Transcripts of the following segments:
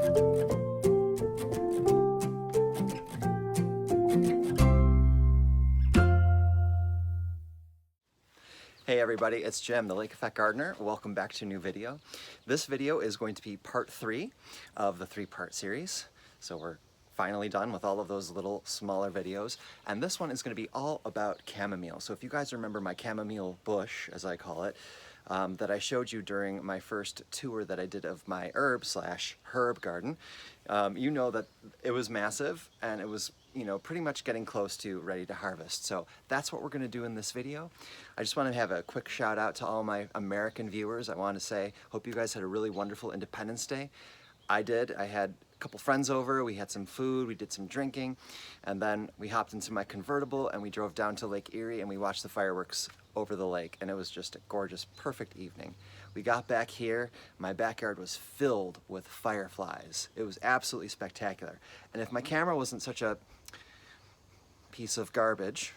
Hey everybody, it's Jim, the Lake Effect Gardener. Welcome back to a new video. This video is going to be part 3 of the 3-part series. So we're finally done with all of those little smaller videos. And this one is going to be all about chamomile. So if you guys remember my chamomile bush, as I call it, that I showed you during my first tour that I did of my herb garden, you know that it was massive and it was, you know, pretty much getting close to ready to harvest. So that's what we're going to do in this video. I just want to have a quick shout out to all my American viewers. I want to say, hope you guys had a really wonderful Independence Day. I did. I had a couple friends over, we had some food, we did some drinking, and then we hopped into my convertible and we drove down to Lake Erie and we watched the fireworks over the lake, and it was just a gorgeous, perfect evening. We got back here, my backyard was filled with fireflies. It was absolutely spectacular. And if my camera wasn't such a piece of garbage,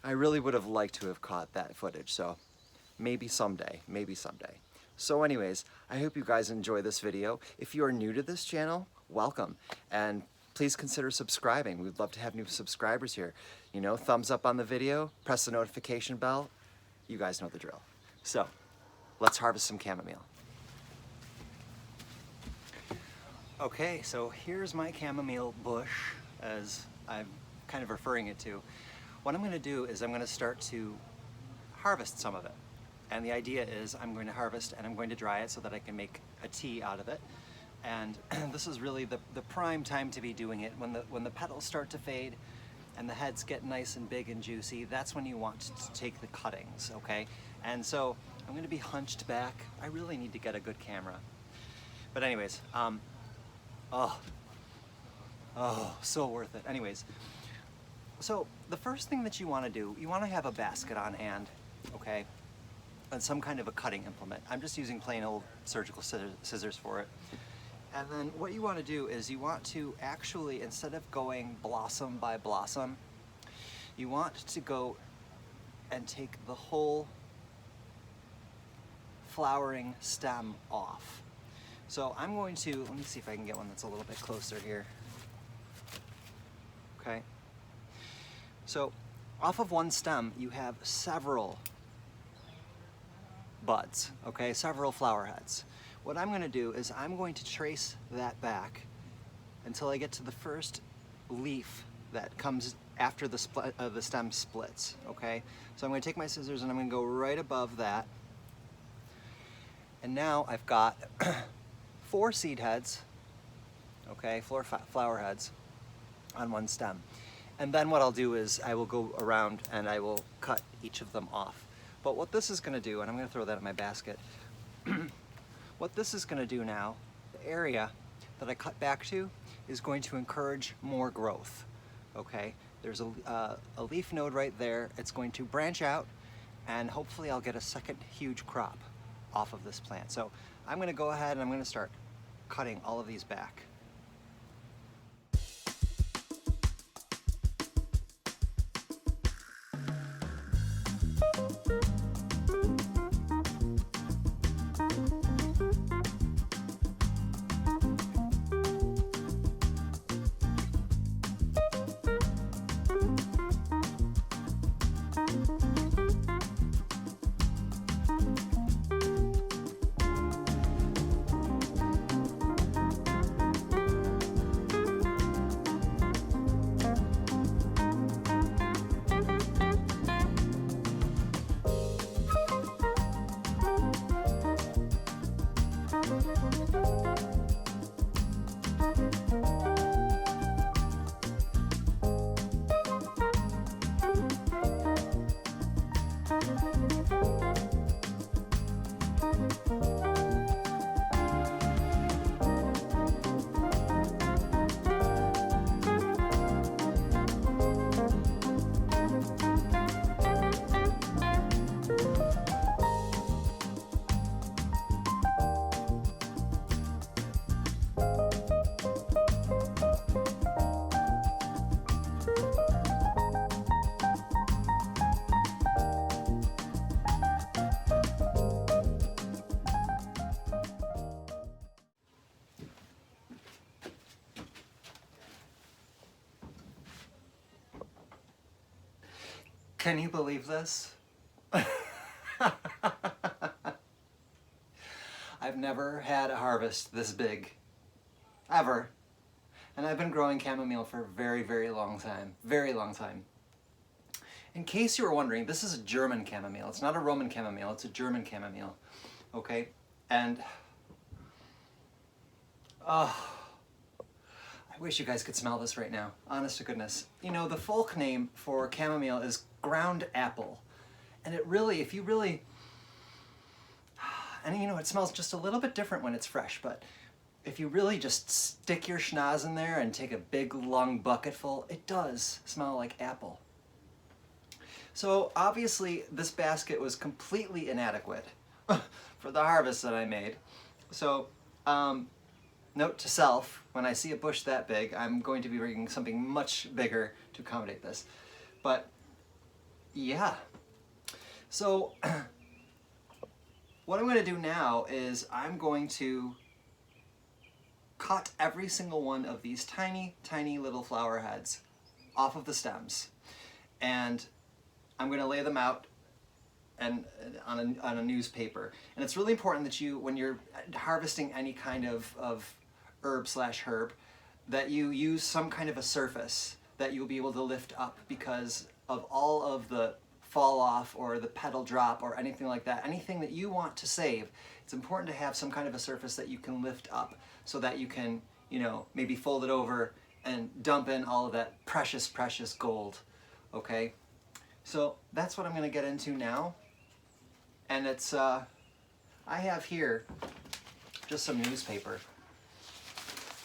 I really would have liked to have caught that footage. So maybe someday, maybe someday. So anyways, I hope you guys enjoy this video. If you are new to this channel, welcome. And please consider subscribing. We'd love to have new subscribers here. You know, thumbs up on the video, press the notification bell. You guys know the drill. So let's harvest some chamomile. Okay, so here's my chamomile bush, as I'm kind of referring it to. What I'm going to do is I'm going to start to harvest some of it. And the idea is I'm going to harvest and I'm going to dry it so that I can make a tea out of it. And this is really the prime time to be doing it. When the petals start to fade and the heads get nice and big and juicy, that's when you want to take the cuttings, okay? And so I'm going to be hunched back. I really need to get a good camera. But anyways, oh, so worth it. Anyways, so the first thing that you want to do, you want to have a basket on hand, okay? And some kind of a cutting implement. I'm just using plain old surgical scissors for it. And then what you want to do is you want to actually, instead of going blossom by blossom, you want to go and take the whole flowering stem off. So I'm going to, let me see if I can get one that's a little bit closer here. Okay. So off of one stem, you have several buds, okay, several flower heads. What I'm going to do is I'm going to trace that back until I get to the first leaf that comes after the stem splits, okay? So I'm going to take my scissors and I'm going to go right above that. And now I've got 4 seed heads, okay, 4 flower heads on one stem. And then what I'll do is I will go around and I will cut each of them off. But what this is going to do, and I'm going to throw that in my basket, what this is going to do now, the area that I cut back to is going to encourage more growth, okay? There's a leaf node right there. It's going to branch out, and hopefully I'll get a second huge crop off of this plant. So I'm going to go ahead and I'm going to start cutting all of these back. Can you believe this? I've never had a harvest this big, ever. And I've been growing chamomile for a very, very long time. Very long time. In case you were wondering, this is a German chamomile. It's not a Roman chamomile, it's a German chamomile. Okay? And, I wish you guys could smell this right now. Honest to goodness. You know, the folk name for chamomile is ground apple. And it really, if you really, and you know, it smells just a little bit different when it's fresh, but if you really just stick your schnoz in there and take a big long bucketful, it does smell like apple. So obviously this basket was completely inadequate for the harvest that I made. So note to self, when I see a bush that big, I'm going to be bringing something much bigger to accommodate this. But yeah. So what I'm going to do now is I'm going to cut every single one of these tiny, tiny little flower heads off of the stems. And I'm going to lay them out and on a newspaper. And it's really important that you, when you're harvesting any kind of herb, that you use some kind of a surface that you'll be able to lift up, because of all of the fall off or the petal drop or anything like that, anything that you want to save, it's important to have some kind of a surface that you can lift up so that you can, you know, maybe fold it over and dump in all of that precious, precious gold, okay? So that's what I'm going to get into now. And it's, I have here just some newspaper.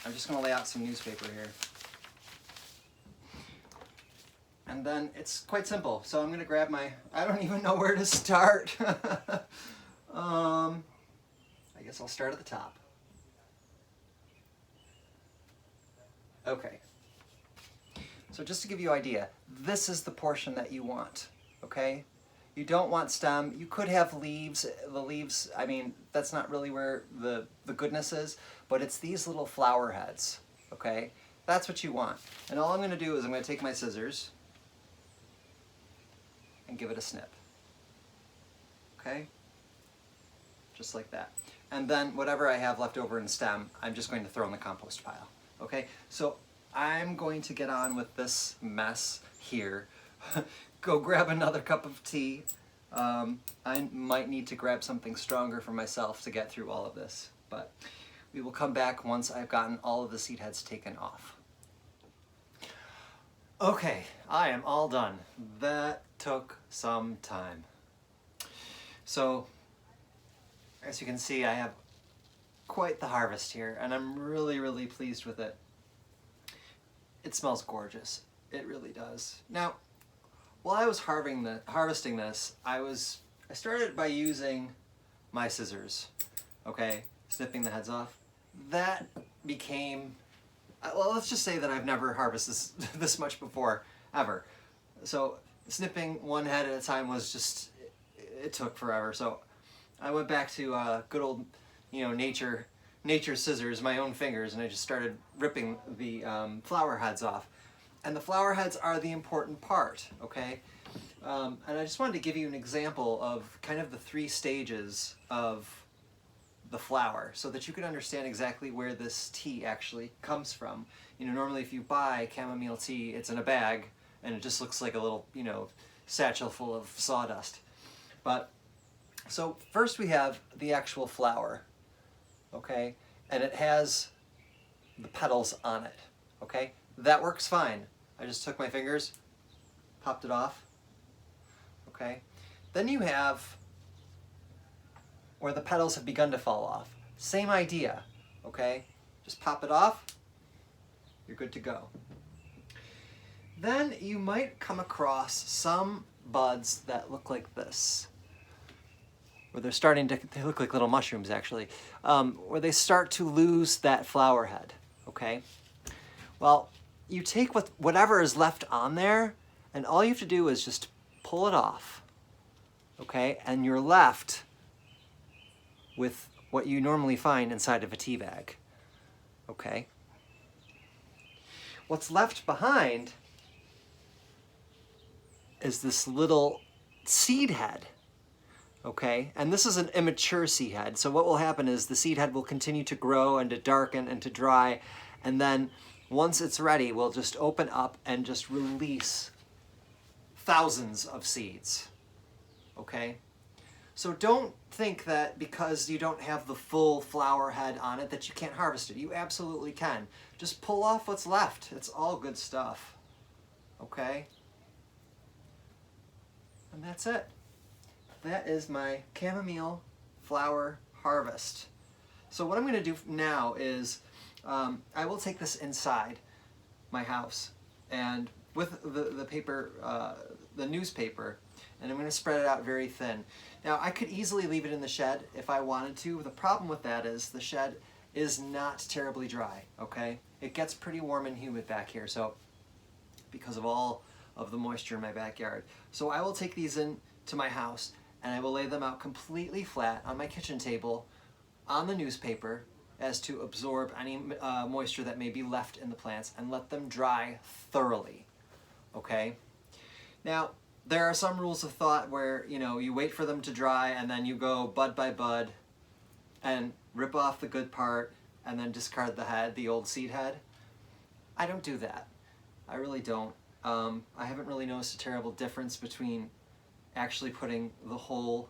I'm just going to lay out some newspaper here. And then it's quite simple. So I'm going to grab my, I don't even know where to start. I guess I'll start at the top. Okay. So just to give you an idea, this is the portion that you want, okay? You don't want stem. You could have leaves. The leaves, I mean, that's not really where the goodness is, but it's these little flower heads, okay? That's what you want. And all I'm going to do is I'm going to take my scissors and give it a snip, okay? Just like that. And then whatever I have left over in stem, I'm just going to throw in the compost pile, okay? So I'm going to get on with this mess here. Go grab another cup of tea. I might need to grab something stronger for myself to get through all of this, but we will come back once I've gotten all of the seed heads taken off. Okay, I am all done. That took some time. So, as you can see, I have quite the harvest here, and I'm really, really pleased with it. It smells gorgeous. It really does. Now, while I was harvesting this, I started by using my scissors, okay, snipping the heads off. That became, well, let's just say that I've never harvested this much before, ever. So snipping one head at a time was just, it took forever. So I went back to good old, you know, nature scissors, my own fingers, and I just started ripping the flower heads off. And the flower heads are the important part, okay? And I just wanted to give you an example of kind of the 3 stages of the flower so that you can understand exactly where this tea actually comes from. You know, normally if you buy chamomile tea, it's in a bag and it just looks like a little, you know, satchel full of sawdust. But, so first we have the actual flower, okay? And it has the petals on it, okay? That works fine. I just took my fingers, popped it off, okay? Then you have where the petals have begun to fall off. Same idea, okay? Just pop it off, you're good to go. Then you might come across some buds that look like this, where they're starting to, they look like little mushrooms actually, where they start to lose that flower head, okay? Well, you take whatever is left on there, and all you have to do is just pull it off, okay? And you're left with what you normally find inside of a tea bag, okay? What's left behind is this little seed head. Okay, and this is an immature seed head. So what will happen is the seed head will continue to grow and to darken and to dry, and then once it's ready, we'll just open up and just release thousands of seeds. Okay, so don't think that because you don't have the full flower head on it that you can't harvest it. You absolutely can. Just pull off what's left. It's all good stuff. Okay, and that's it. That is my chamomile flower harvest. So what I'm going to do now is I will take this inside my house and with the paper, the newspaper, and I'm going to spread it out very thin. Now I could easily leave it in the shed if I wanted to. The problem with that is the shed is not terribly dry, okay? It gets pretty warm and humid back here, so because of all of the moisture in my backyard. So I will take these in to my house and I will lay them out completely flat on my kitchen table on the newspaper as to absorb any moisture that may be left in the plants and let them dry thoroughly, okay? Now, there are some rules of thought where, you know, you wait for them to dry and then you go bud by bud and rip off the good part and then discard the head, the old seed head. I don't do that. I really don't. I haven't really noticed a terrible difference between actually putting the whole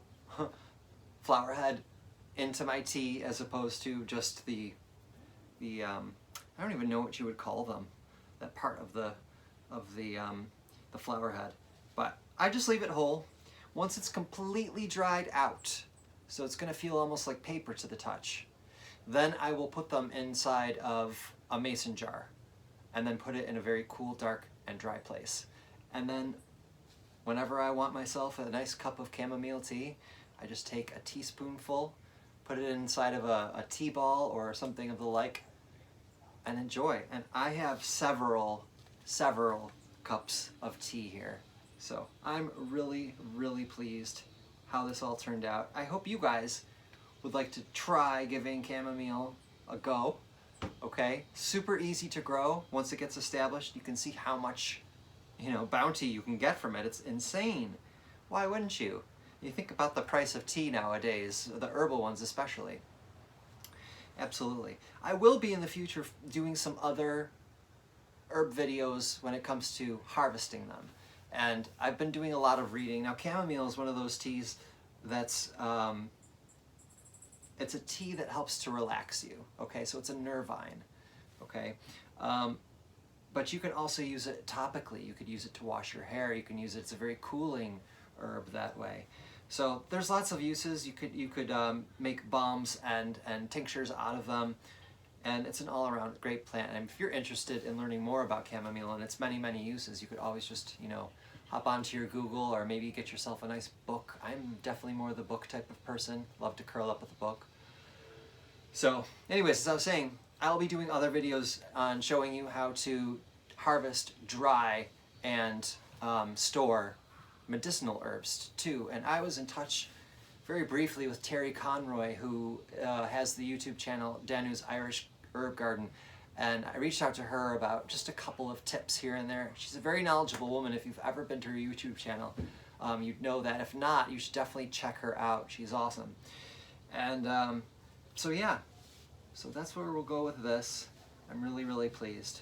flower head into my tea as opposed to just the I don't even know what you would call them, that part of the flower head. But I just leave it whole. Once it's completely dried out, so it's going to feel almost like paper to the touch, then I will put them inside of a mason jar and then put it in a very cool, dark, and dry place. And then whenever I want myself a nice cup of chamomile tea, I just take a teaspoonful, put it inside of a tea ball or something of the like, and enjoy. And I have several cups of tea here. So I'm really, really pleased how this all turned out. I hope you guys would like to try giving chamomile a go. Okay, super easy to grow. Once it gets established, you can see how much, you know, bounty you can get from it. It's insane. Why wouldn't you? You think about the price of tea nowadays, the herbal ones especially. Absolutely. I will be in the future doing some other herb videos when it comes to harvesting them. And I've been doing a lot of reading. Now chamomile is one of those teas that's, it's a tea that helps to relax you, okay? So it's a nervine, okay? But you can also use it topically. You could use it to wash your hair. You can use it, it's a very cooling herb that way. So there's lots of uses. You could make balms and tinctures out of them. And it's an all-around great plant. And if you're interested in learning more about chamomile and its many, many uses, you could always just, you know, hop onto your Google or maybe get yourself a nice book. I'm definitely more the book type of person. Love to curl up with a book. So anyways, as I was saying, I'll be doing other videos on showing you how to harvest, dry, and store medicinal herbs too. And I was in touch very briefly with Terry Conroy, who has the YouTube channel Danu's Irish Herb Garden, and I reached out to her about just a couple of tips here and there. She's a very knowledgeable woman. If you've ever been to her YouTube channel, you'd know that. If not, you should definitely check her out. She's awesome. And so yeah, so that's where we'll go with this. I'm really, really pleased.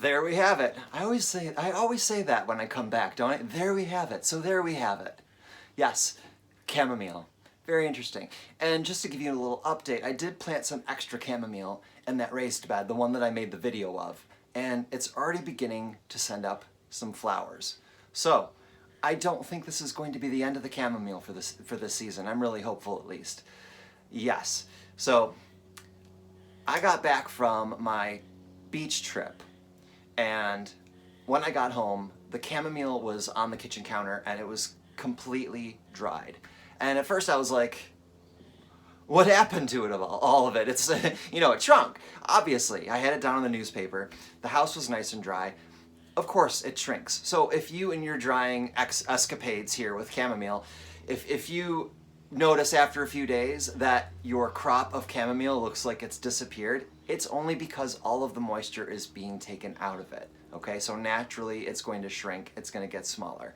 There we have it. I always say that when I come back, don't I? There we have it. So there we have it. Yes, chamomile. Very interesting. And just to give you a little update, I did plant some extra chamomile in that raised bed, the one that I made the video of, and it's already beginning to send up some flowers. So I don't think this is going to be the end of the chamomile for this season. I'm really hopeful, at least. Yes. So I got back from my beach trip, and when I got home, the chamomile was on the kitchen counter and it was completely dried. And at first I was like, what happened to it all of it? It's, you know, it shrunk. Obviously, I had it down on the newspaper. The house was nice and dry. Of course, it shrinks. So if you, in your drying escapades here with chamomile, if you notice after a few days that your crop of chamomile looks like it's disappeared, it's only because all of the moisture is being taken out of it, okay? So naturally it's going to shrink, it's going to get smaller.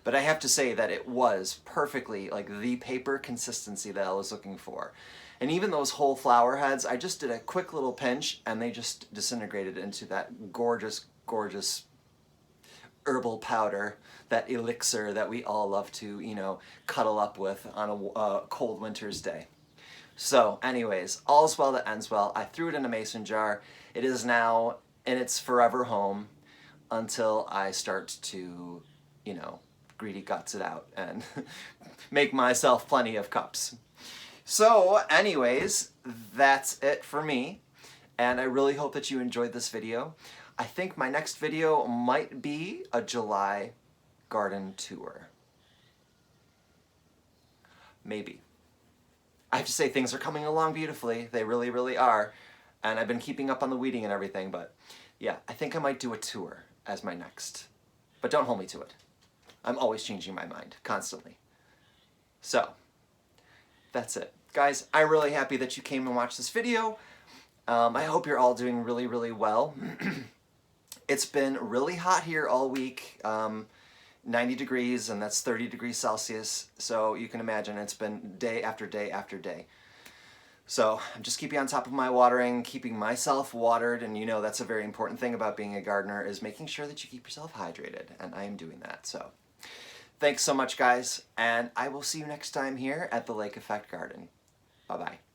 But I have to say that it was perfectly like the paper consistency that I was looking for. And even those whole flower heads, I just did a quick little pinch and they just disintegrated into that gorgeous, gorgeous herbal powder, that elixir that we all love to, you know, cuddle up with on a cold winter's day. So anyways, all's well that ends well. I threw it in a mason jar. It is now in its forever home until I start to, you know, greedy guts it out and make myself plenty of cups. So anyways, that's it for me. And I really hope that you enjoyed this video. I think my next video might be a July garden tour. Maybe. I have to say things are coming along beautifully. They really, really are. And I've been keeping up on the weeding and everything, but yeah, I think I might do a tour as my next. But don't hold me to it. I'm always changing my mind, constantly. So, that's it. Guys, I'm really happy that you came and watched this video. I hope you're all doing really, really well. It's been really hot here all week, 90 degrees, and that's 30 degrees Celsius. So you can imagine it's been day after day after day. So I'm just keeping on top of my watering, keeping myself watered, and you know that's a very important thing about being a gardener is making sure that you keep yourself hydrated, and I am doing that. So thanks so much, guys, and I will see you next time here at the Lake Effect Garden. Bye-bye.